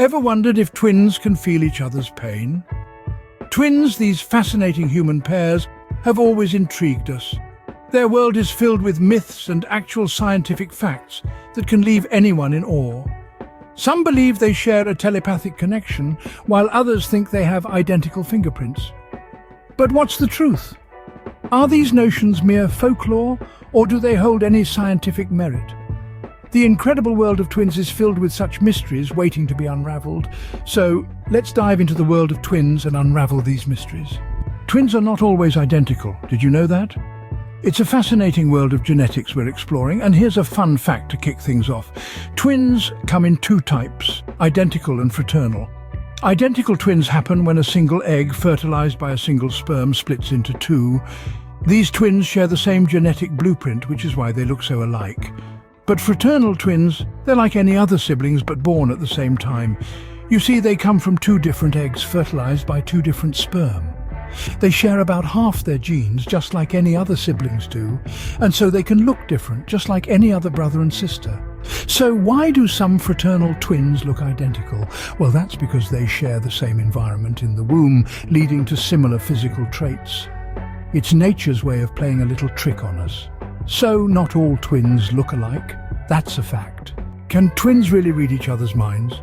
Ever wondered if twins can feel each other's pain? Twins, these fascinating human pairs, have always intrigued us. Their world is filled with myths and actual scientific facts that can leave anyone in awe. Some believe they share a telepathic connection, while others think they have identical fingerprints. But what's the truth? Are these notions mere folklore, or do they hold any scientific merit? The incredible world of twins is filled with such mysteries waiting to be unraveled. So let's dive into the world of twins and unravel these mysteries. Twins are not always identical. Did you know that? It's a fascinating world of genetics we're exploring, and here's a fun fact to kick things off. Twins come in two types, identical and fraternal. Identical twins happen when a single egg, fertilized by a single sperm, splits into two. These twins share the same genetic blueprint, which is why they look so alike. But fraternal twins, they're like any other siblings but born at the same time. You see, they come from two different eggs fertilized by two different sperm. They share about half their genes, just like any other siblings do, and so they can look different, just like any other brother and sister. So why do some fraternal twins look identical? Well, that's because they share the same environment in the womb, leading to similar physical traits. It's nature's way of playing a little trick on us. So not all twins look alike. That's a fact. Can twins really read each other's minds?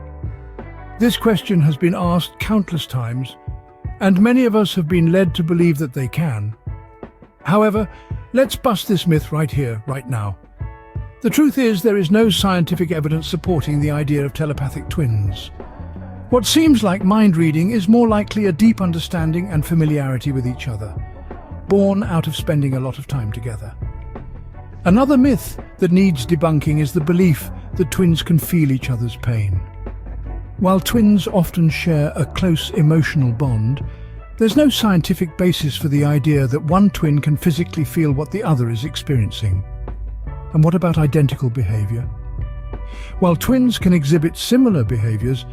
This question has been asked countless times, and many of us have been led to believe that they can. However, let's bust this myth right here, right now. The truth is, there is no scientific evidence supporting the idea of telepathic twins. What seems like mind reading is more likely a deep understanding and familiarity with each other, born out of spending a lot of time together. Another myth that needs debunking is the belief that twins can feel each other's pain. While twins often share a close emotional bond, there's no scientific basis for the idea that one twin can physically feel what the other is experiencing. And what about identical behavior? While twins can exhibit similar behaviors,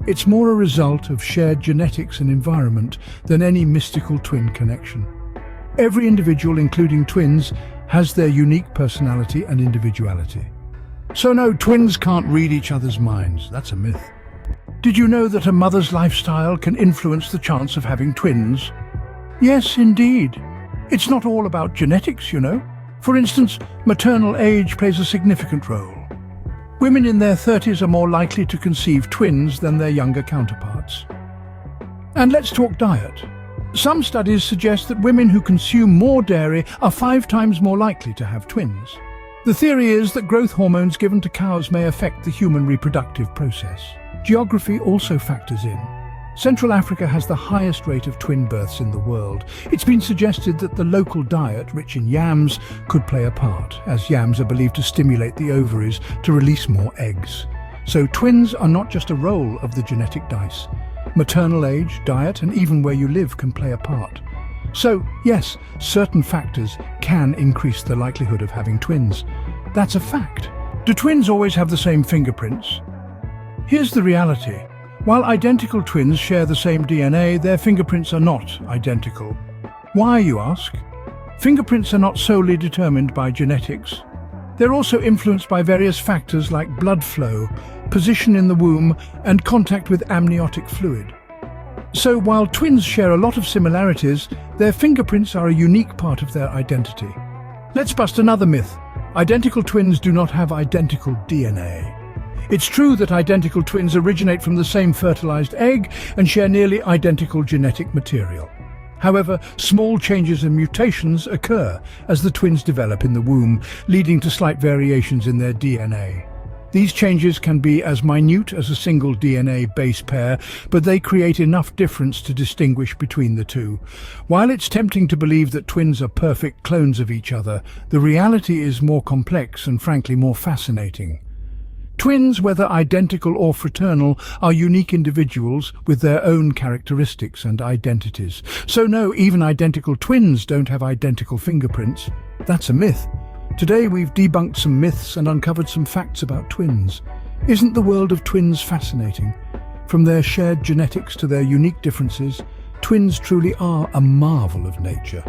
it's more a result of shared genetics and environment than any mystical twin connection. Every individual, including twins, has their unique personality and individuality. So no, twins can't read each other's minds. That's a myth. Did you know that a mother's lifestyle can influence the chance of having twins? Yes, indeed. It's not all about genetics, you know. For instance, maternal age plays a significant role. Women in their 30s are more likely to conceive twins than their younger counterparts. And let's talk diet. Some studies suggest that women who consume more dairy are 5 times more likely to have twins. The theory is that growth hormones given to cows may affect the human reproductive process. Geography also factors in. Central Africa has the highest rate of twin births in the world. It's been suggested that the local diet, rich in yams, could play a part, as yams are believed to stimulate the ovaries to release more eggs. So twins are not just a roll of the genetic dice. Maternal age, diet, and even where you live can play a part. So, yes, certain factors can increase the likelihood of having twins. That's a fact. Do twins always have the same fingerprints? Here's the reality. While identical twins share the same DNA, their fingerprints are not identical. Why, you ask? Fingerprints are not solely determined by genetics. They're also influenced by various factors like blood flow, position in the womb, and contact with amniotic fluid. So while twins share a lot of similarities, their fingerprints are a unique part of their identity. Let's bust another myth. Identical twins do not have identical DNA. It's true that identical twins originate from the same fertilized egg and share nearly identical genetic material. However, small changes and mutations occur as the twins develop in the womb, leading to slight variations in their DNA. These changes can be as minute as a single DNA base pair, but they create enough difference to distinguish between the two. While it's tempting to believe that twins are perfect clones of each other, the reality is more complex and frankly more fascinating. Twins, whether identical or fraternal, are unique individuals with their own characteristics and identities. So no, even identical twins don't have identical fingerprints. That's a myth. Today we've debunked some myths and uncovered some facts about twins. Isn't the world of twins fascinating? From their shared genetics to their unique differences, twins truly are a marvel of nature,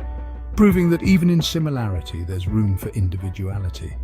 proving that even in similarity there's room for individuality.